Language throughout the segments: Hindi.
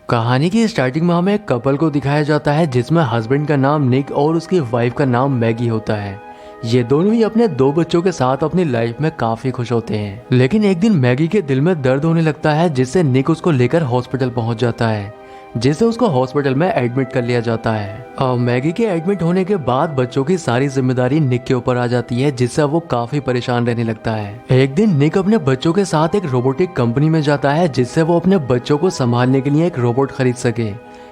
कहानी की स्टार्टिंग में हमें एक कपल को दिखाया जाता है जिसमें हस्बैंड का नाम निक और उसकी वाइफ का नाम मैगी होता है। ये दोनों ही अपने दो बच्चों के साथ अपनी लाइफ में काफी खुश होते हैं, लेकिन एक दिन मैगी के दिल में दर्द होने लगता है जिससे निक उसको लेकर हॉस्पिटल पहुंच जाता है, जिससे उसको हॉस्पिटल में एडमिट कर लिया जाता है। और मैगी के एडमिट होने के बाद बच्चों की सारी जिम्मेदारी निक के ऊपर आ जाती है, जिससे वो काफी परेशान रहने लगता है। एक दिन निक अपने बच्चों के साथ एक रोबोटिक कंपनी में जाता है जिससे वो अपने बच्चों को संभालने के लिए एक रोबोट खरीद सके,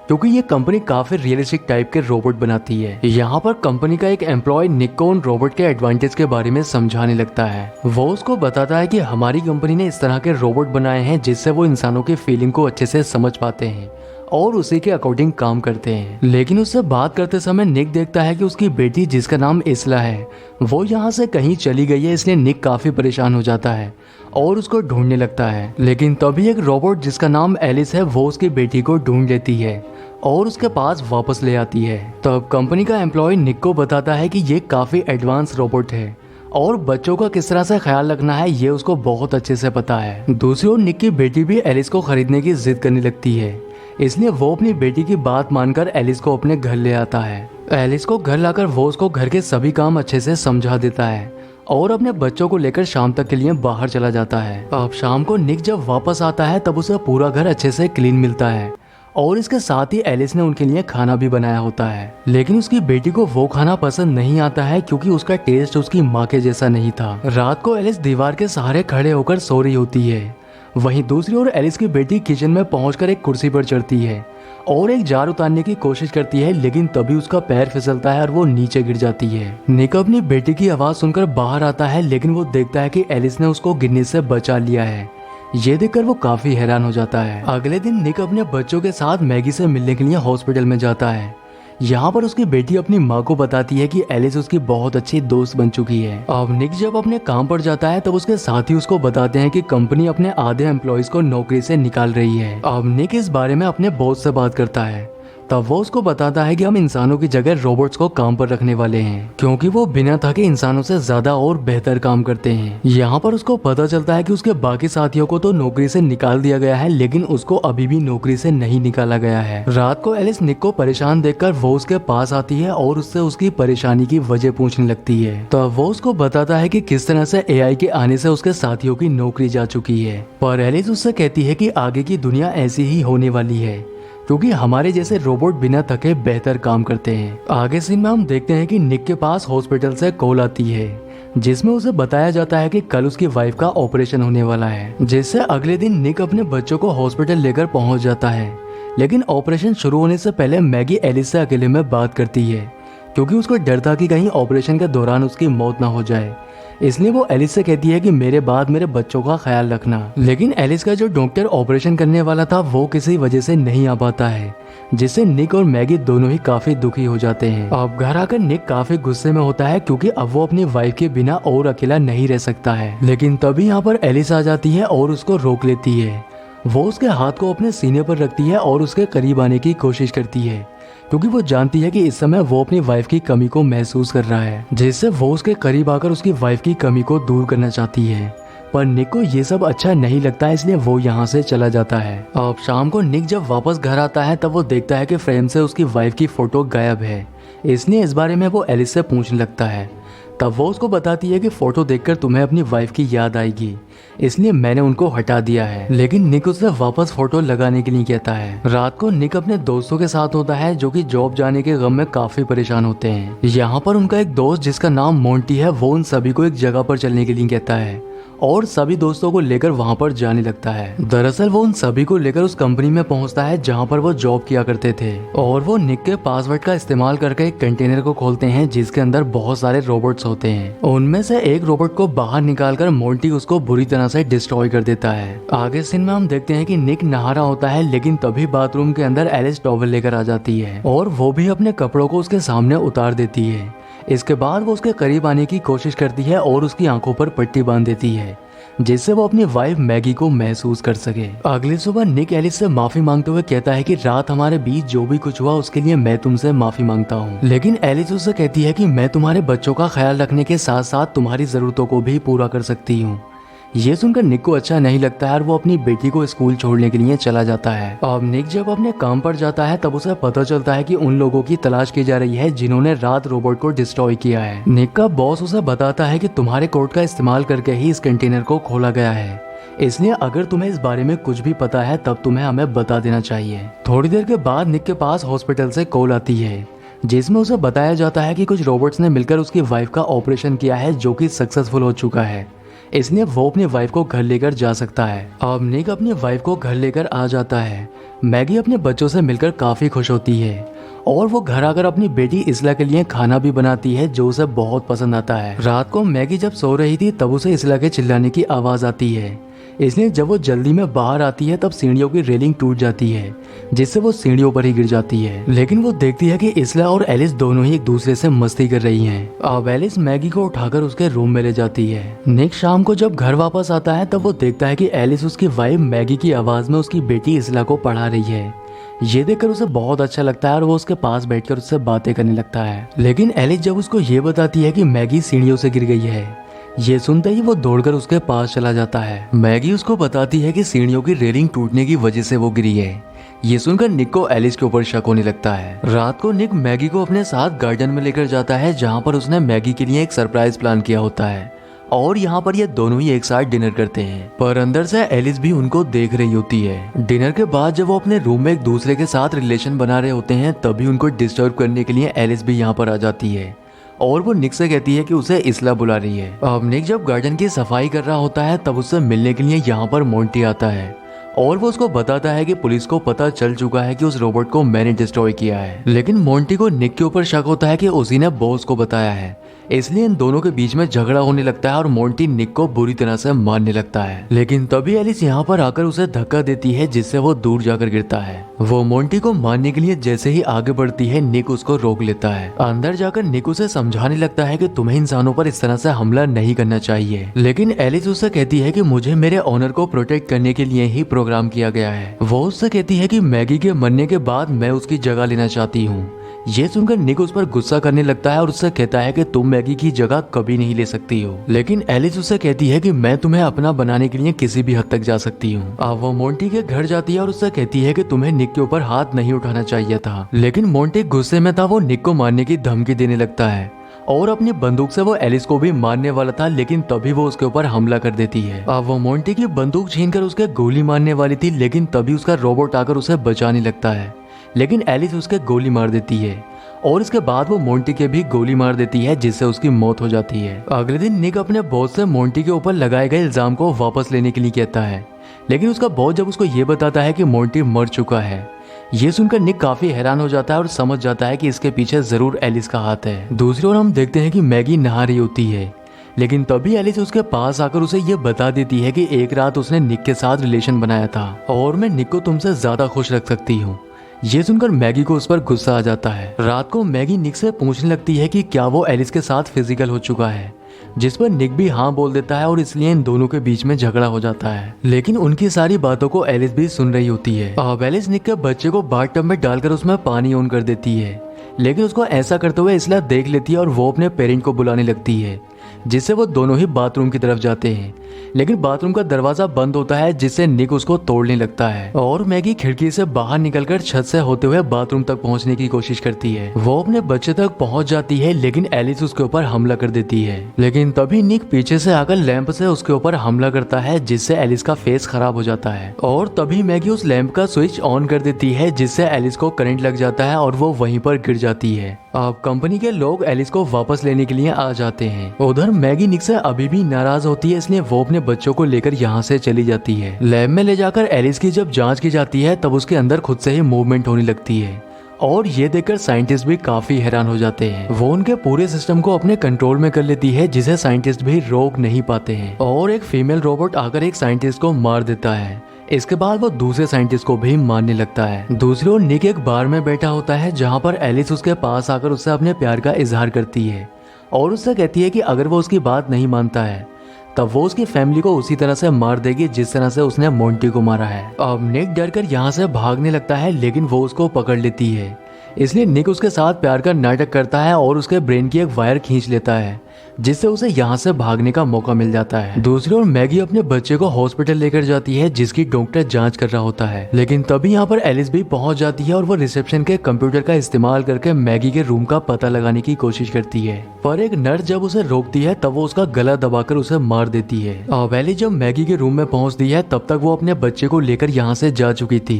क्योंकि ये कंपनी काफी रियलिस्टिक टाइप के रोबोट बनाती है। यहाँ पर कंपनी का एक एम्प्लॉय निक को उन रोबोट के एडवांटेज के बारे में समझाने लगता है। वो उसको बताता है कि हमारी कंपनी ने इस तरह के रोबोट बनाए हैं जिससे वो इंसानों की फीलिंग को अच्छे से समझ पाते हैं और उसी के अकॉर्डिंग काम करते हैं। लेकिन उससे बात करते समय निक देखता है कि उसकी बेटी जिसका नाम इसला है वो यहाँ से कहीं चली गई है, इसलिए निक काफी परेशान हो जाता है और उसको ढूंढने लगता है। लेकिन तभी एक रोबोट जिसका नाम एलिस है वो उसकी बेटी को ढूंढ लेती है और उसके पास वापस ले आती है। तब कंपनी का एम्प्लॉय निक को बताता है कि ये काफी एडवांस रोबोट है और बच्चों का किस तरह से ख्याल रखना है ये उसको बहुत अच्छे से पता है। दूसरी ओर निक की बेटी भी एलिस को खरीदने की जिद करने लगती है, इसलिए वो अपनी बेटी की बात मानकर एलिस को अपने घर ले आता है। एलिस को घर लाकर वो उसको घर के सभी काम अच्छे से समझा देता है और अपने बच्चों को लेकर शाम तक के लिए बाहर चला जाता है। अब शाम को निक जब वापस आता है तब उसे पूरा घर अच्छे से क्लीन मिलता है और इसके साथ ही एलिस ने उनके लिए खाना भी बनाया होता है। लेकिन उसकी बेटी को वो खाना पसंद नहीं आता है क्योंकि उसका टेस्ट उसकी माँ के जैसा नहीं था। रात को एलिस दीवार के सहारे खड़े होकर सो रही होती है। वहीं दूसरी ओर एलिस की बेटी किचन में पहुंचकर एक कुर्सी पर चढ़ती है और एक जार उतारने की कोशिश करती है, लेकिन तभी उसका पैर फिसलता है और वो नीचे गिर जाती है। निक अपनी बेटी की आवाज सुनकर बाहर आता है, लेकिन वो देखता है कि एलिस ने उसको गिरने से बचा लिया है। ये देखकर वो काफी हैरान हो जाता है। अगले दिन निक अपने बच्चों के साथ मैगी से मिलने के लिए हॉस्पिटल में जाता है। यहाँ पर उसकी बेटी अपनी माँ को बताती है कि एलिस उसकी बहुत अच्छी दोस्त बन चुकी है। अब निक जब अपने काम पर जाता है तब उसके साथी उसको बताते हैं कि कंपनी अपने आधे एम्प्लॉयज को नौकरी से निकाल रही है। अब निक इस बारे में अपने बॉस से बात करता है, तब वो उसको बताता है कि हम इंसानों की जगह रोबोट्स को काम पर रखने वाले हैं, क्योंकि वो बिना थके इंसानों से ज्यादा और बेहतर काम करते हैं। यहाँ पर उसको पता चलता है कि उसके बाकी साथियों को तो नौकरी से निकाल दिया गया है, लेकिन उसको अभी भी नौकरी से नहीं निकाला गया है। रात को एलिस निक को परेशान देखकर वो उसके पास आती है और उससे उसकी परेशानी की वजह पूछने लगती है। तब वो उसको बताता है कि किस तरह से एआई के आने से उसके साथियों की नौकरी जा चुकी है, पर एलिस उससे कहती है कि आगे की दुनिया ऐसी ही होने वाली है, क्योंकि हमारे जैसे रोबोट बिना थके बेहतर काम करते हैं। आगे सीन में हम देखते हैं कि निक के पास हॉस्पिटल से कॉल आती है जिसमें उसे बताया जाता है कि कल उसकी वाइफ का ऑपरेशन होने वाला है, जिससे अगले दिन निक अपने बच्चों को हॉस्पिटल लेकर पहुंच जाता है। लेकिन ऑपरेशन शुरू होने से पहले मैगी एलिस से अकेले में बात करती है, क्योंकि उसको डर था कि कहीं ऑपरेशन के दौरान उसकी मौत ना हो जाए। इसलिए वो एलिस से कहती है कि मेरे बाद मेरे बच्चों का ख्याल रखना। लेकिन एलिस का जो डॉक्टर ऑपरेशन करने वाला था वो किसी वजह से नहीं आ पाता है, जिससे निक और मैगी दोनों ही काफी दुखी हो जाते हैं। अब घर आकर निक काफी गुस्से में होता है क्योंकि अब वो अपनी वाइफ के बिना और अकेला नहीं रह सकता है। लेकिन तभी यहाँ पर एलिस आ जाती है और उसको रोक लेती है। वो उसके हाथ को अपने सीने पर रखती है और उसके करीब आने की कोशिश करती है, क्योंकि वो जानती है कि इस समय वो अपनी वाइफ की कमी को महसूस कर रहा है, जिससे वो उसके करीब आकर उसकी वाइफ की कमी को दूर करना चाहती है। पर निक को ये सब अच्छा नहीं लगता, इसलिए वो यहाँ से चला जाता है। अब शाम को निक जब वापस घर आता है तब वो देखता है कि फ्रेम से उसकी वाइफ की फोटो गायब है, इसलिए इस बारे में वो एलिस से पूछने लगता है। तब वो उसको बताती है कि फोटो देखकर तुम्हें अपनी वाइफ की याद आएगी, इसलिए मैंने उनको हटा दिया है। लेकिन निक उससे वापस फोटो लगाने के लिए कहता है। रात को निक अपने दोस्तों के साथ होता है जो कि जॉब जाने के गम में काफी परेशान होते हैं। यहाँ पर उनका एक दोस्त जिसका नाम मोंटी है वो उन सभी को एक जगह पर चलने के लिए कहता है और सभी दोस्तों को लेकर वहाँ पर जाने लगता है। दरअसल वो उन सभी को लेकर उस कंपनी में पहुँचता है जहाँ पर वो जॉब किया करते थे, और वो निक के पासवर्ड का इस्तेमाल करके एक कंटेनर को खोलते हैं जिसके अंदर बहुत सारे रोबोट्स होते हैं। उनमें से एक रोबोट को बाहर निकालकर मोंटी उसको बुरी तरह से डिस्ट्रॉय कर देता है। आगे सीन में हम देखते हैं कि निक नहा रहा होता है, लेकिन तभी बाथरूम के अंदर एलिस टॉवल लेकर आ जाती है और वो भी अपने कपड़ों को उसके सामने उतार देती है। इसके बाद वो उसके करीब आने की कोशिश करती है और उसकी आंखों पर पट्टी बांध देती है, जिससे वो अपनी वाइफ मैगी को महसूस कर सके। अगली सुबह निक एलिस से माफी मांगते हुए कहता है कि रात हमारे बीच जो भी कुछ हुआ उसके लिए मैं तुमसे माफी मांगता हूँ। लेकिन एलिस उससे कहती है कि मैं तुम्हारे बच्चों का ख्याल रखने के साथ साथ तुम्हारी जरूरतों को भी पूरा कर सकती हूँ, ये सुनकर निक को अच्छा नहीं लगता है और वो अपनी बेटी को स्कूल छोड़ने के लिए चला जाता है। अब निक जब अपने काम पर जाता है तब उसे पता चलता है कि उन लोगों की तलाश की जा रही है जिन्होंने रात रोबोट को डिस्ट्रॉय किया है। निक का बॉस उसे बताता है कि तुम्हारे कोड का इस्तेमाल करके ही इस कंटेनर को खोला गया है, इसलिए अगर तुम्हें इस बारे में कुछ भी पता है तब तुम्हें हमें बता देना चाहिए। थोड़ी देर के बाद निक के पास हॉस्पिटल से कॉल आती है जिसमें उसे बताया जाता है कि कुछ रोबोट्स ने मिलकर उसकी वाइफ का ऑपरेशन किया है जो कि सक्सेसफुल हो चुका है, इसलिए वो अपनी वाइफ को घर लेकर जा सकता है। अब निक अपनी वाइफ को घर लेकर आ जाता है। मैगी अपने बच्चों से मिलकर काफी खुश होती है और वो घर आकर अपनी बेटी इसला के लिए खाना भी बनाती है जो उसे बहुत पसंद आता है। रात को मैगी जब सो रही थी तब उसे इसला के चिल्लाने की आवाज आती है, इसलिए जब वो जल्दी में बाहर आती है तब सीढ़ियों की रेलिंग टूट जाती है जिससे वो सीढ़ियों पर ही गिर जाती है। लेकिन वो देखती है कि इसला और एलिस दोनों ही एक दूसरे से मस्ती कर रही हैं। अब एलिस मैगी को उठाकर उसके रूम में ले जाती है। निक शाम को जब घर वापस आता है तब वो देखता है कि एलिस उसकी वाइफ मैगी की आवाज में उसकी बेटी इसला को पढ़ा रही है। ये देखकर उसे बहुत अच्छा लगता है और वो उसके पास बैठकर उससे बातें करने लगता है। लेकिन एलिस जब उसको ये बताती है कि मैगी सीढ़ियों से गिर गई है, ये सुनते ही वो दौड़कर उसके पास चला जाता है। मैगी उसको बताती है कि सीढ़ियों की रेलिंग टूटने की वजह से वो गिरी है। ये सुनकर निक को एलिस के ऊपर शक होने लगता है। रात को निक मैगी को अपने साथ गार्डन में लेकर जाता है जहाँ पर उसने मैगी के लिए एक सरप्राइज प्लान किया होता है और यहाँ पर ये दोनों ही एक साथ डिनर करते हैं, पर अंदर से एलिस भी उनको देख रही होती है। डिनर के बाद जब वो अपने रूम में एक दूसरे के साथ रिलेशन बना रहे होते हैं तभी उनको डिस्टर्ब करने के लिए एलिस भी यहाँ पर आ जाती है और वो निक से कहती है कि उसे इसला बुला रही है। अब निक जब गार्डन की सफाई कर रहा होता है तब उससे मिलने के लिए यहाँ पर मोंटी आता है और वो उसको बताता है कि पुलिस को पता चल चुका है कि उस रोबोट को मैंने डिस्ट्रॉय किया है। लेकिन मोंटी को निक के ऊपर शक होता है कि उसी ने बॉस को बताया है, इसलिए इन दोनों के बीच में झगड़ा होने लगता है और मोंटी निक को बुरी तरह से मारने लगता है। लेकिन तभी एलिस यहाँ पर आकर उसे धक्का देती है जिससे वो दूर जाकर गिरता है। वो मोंटी को मारने के लिए जैसे ही आगे बढ़ती है निक उसको रोक लेता है। अंदर जाकर निक उसे समझाने लगता है कि तुम्हें इंसानों पर इस तरह से हमला नहीं करना चाहिए। लेकिन एलिस उससे कहती है कि मुझे मेरे ऑनर को प्रोटेक्ट करने के लिए ही प्रोग्राम किया गया है। वो उससे कहती है कि मैगी के मरने के बाद मैं उसकी जगह लेना चाहती हूँ। ये सुनकर निक उस पर गुस्सा करने लगता है और उससे कहता है कि तुम मैगी की जगह कभी नहीं ले सकती हो। लेकिन एलिस उससे कहती है कि मैं तुम्हें अपना बनाने के लिए किसी भी हद तक जा सकती हूँ। अब वो मोंटी के घर जाती है और उससे कहती है कि तुम्हें निक के ऊपर हाथ नहीं उठाना चाहिए था। लेकिन मोंटी गुस्से में था, वो निक को मारने की धमकी देने लगता है और अपनी बंदूक से वो एलिस को भी मारने वाला था, लेकिन तभी वो उसके ऊपर हमला कर देती है। अब वो मोंटी की बंदूक छीनकर उसके गोली मारने वाली थी, लेकिन तभी उसका रोबोट आकर उसे बचाने लगता है। लेकिन एलिस उसके गोली मार देती है और इसके बाद वो मोंटी के भी गोली मार देती है जिससे उसकी मौत हो जाती है। अगले दिन निक अपने बॉस से मोंटी के ऊपर लगाए गए इल्जाम को वापस लेने के लिए कहता है, लेकिन उसका बॉस जब उसको ये बताता है कि मोंटी मर चुका है, ये सुनकर निक काफी हैरान हो जाता है और समझ जाता है कि इसके पीछे जरूर एलिस का हाथ है। दूसरी ओर हम देखते हैं कि मैगी नहा रही होती है, लेकिन तभी एलिस उसके पास आकर उसे ये बता देती है कि एक रात उसने निक के साथ रिलेशन बनाया था और मैं निक को तुमसे ज्यादा खुश रख सकती हूँ। ये सुनकर मैगी को उस पर गुस्सा आ जाता है। रात को मैगी निक से पूछने लगती है कि क्या वो एलिस के साथ फिजिकल हो चुका है, जिस पर निक भी हाँ बोल देता है और इसलिए इन दोनों के बीच में झगड़ा हो जाता है। लेकिन उनकी सारी बातों को एलिस भी सुन रही होती है। अब एलिस निक के बच्चे को बाथटब में डालकर उसमें पानी ऑन कर देती है, लेकिन उसको ऐसा करते हुए इसलिए देख लेती है और वो अपने पेरेंट को बुलाने लगती है, जिससे वो दोनों ही बाथरूम की तरफ जाते हैं। लेकिन बाथरूम का दरवाजा बंद होता है जिससे निक उसको तोड़ने लगता है और मैगी खिड़की से बाहर निकलकर छत से होते हुए बाथरूम तक पहुंचने की कोशिश करती है। वो अपने बच्चे तक पहुंच जाती है, लेकिन एलिस उसके ऊपर हमला कर देती है। लेकिन तभी निक पीछे से आकर लैंप से उसके ऊपर हमला करता है जिससे एलिस का फेस खराब हो जाता है और तभी मैगी उस लैंप का स्विच ऑन कर देती है जिससे एलिस को करंट लग जाता है और वो वहीं पर गिर जाती है। अब कंपनी के लोग एलिस को वापस लेने के लिए आ जाते हैं। उधर मैगी निक से अभी भी नाराज होती है, इसलिए वो अपने बच्चों को लेकर यहाँ से चली जाती है। लैब में ले जाकर एलिस की जब जांच की जाती है तब उसके अंदर खुद से ही मूवमेंट होने लगती है और ये देखकर साइंटिस्ट भी काफी हैरान हो जाते हैं। वो उनके पूरे सिस्टम को अपने कंट्रोल में कर लेती है जिसे साइंटिस्ट भी रोक नहीं पाते हैं और एक फीमेल रोबोट आकर एक साइंटिस्ट को मार देता है। इसके बाद वो दूसरे साइंटिस्ट को भी मारने लगता है। दूसरी ओर निक एक बार में बैठा होता है जहाँ पर एलिस उसके पास आकर उससे अपने प्यार का इजहार करती है और उससे कहती है कि अगर वो उसकी बात नहीं मानता है तब वो उसकी फैमिली को उसी तरह से मार देगी जिस तरह से उसने मोंटी को मारा है। अब निक डर कर यहाँ से भागने लगता है, लेकिन वो उसको पकड़ लेती है। इसलिए निक उसके साथ प्यार का नाटक करता है और उसके ब्रेन की एक वायर खींच लेता है, जिससे उसे यहाँ से भागने का मौका मिल जाता है। दूसरी ओर मैगी अपने बच्चे को हॉस्पिटल लेकर जाती है, जिसकी डॉक्टर जांच कर रहा होता है। लेकिन तभी यहाँ पर एलिस भी पहुंच जाती है और वो रिसेप्शन के कंप्यूटर का इस्तेमाल करके मैगी के रूम का पता लगाने की कोशिश करती है, पर एक नर्स जब उसे रोकती है तब वो उसका गला दबाकर उसे मार देती है। अब एलिस जब मैगी के रूम में पहुंचती है तब तक वो अपने बच्चे को लेकर यहाँ से जा चुकी थी,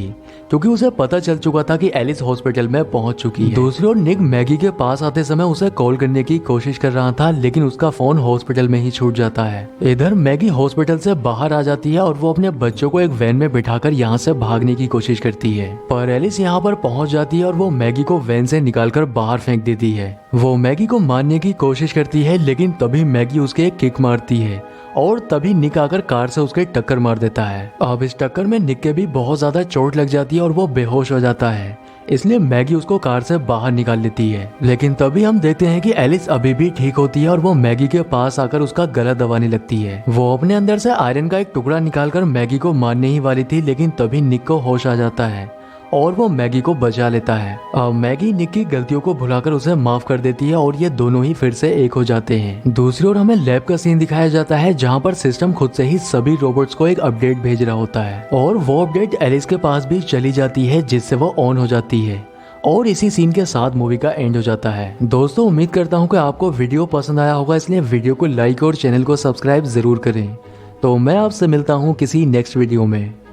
क्योंकि उसे पता चल चुका था कि एलिस हॉस्पिटल में पहुंच चुकी है। दूसरी ओर निक मैगी के पास आते समय उसे कॉल करने की कोशिश कर रहा था, लेकिन उसका फोन हॉस्पिटल में ही छूट जाता है। इधर मैगी हॉस्पिटल से बाहर आ जाती है और वो अपने बच्चों को एक वैन में बिठाकर यहाँ से भागने की कोशिश करती है, पर एलिस यहाँ पर पहुंच जाती है और वो मैगी को वैन से निकालकर बाहर फेंक देती है। वो मैगी को मारने की कोशिश करती है, लेकिन तभी मैगी उसके एक किक मारती है और तभी निक आकर कार से उसके टक्कर मार देता है। अब इस टक्कर में निक के भी बहुत ज्यादा चोट लग जाती है और वो बेहोश हो जाता है, इसलिए मैगी उसको कार से बाहर निकाल लेती है। लेकिन तभी हम देखते हैं कि एलिस अभी भी ठीक होती है और वो मैगी के पास आकर उसका गला दबाने लगती है। वो अपने अंदर से आयरन का एक टुकड़ा निकालकर मैगी को मारने ही वाली थी, लेकिन तभी निक को होश आ जाता है और वो मैगी को बचा लेता है। अब मैगी निक की गलतियों को भुलाकर उसे माफ कर देती है और ये दोनों ही फिर से एक हो जाते हैं। दूसरी ओर हमें लैब का सीन दिखाया जाता है, जहाँ पर सिस्टम खुद से ही सभी रोबोट्स को एक अपडेट भेज रहा होता है और वो अपडेट एलिस के पास भी चली जाती है, जिससे वो ऑन हो जाती है और इसी सीन के साथ मूवी का एंड हो जाता है। दोस्तों, उम्मीद करता हूँ कि आपको वीडियो पसंद आया होगा, इसलिए वीडियो को लाइक और चैनल को सब्सक्राइब जरूर करें। तो मैं आपसे मिलता हूँ किसी नेक्स्ट वीडियो में।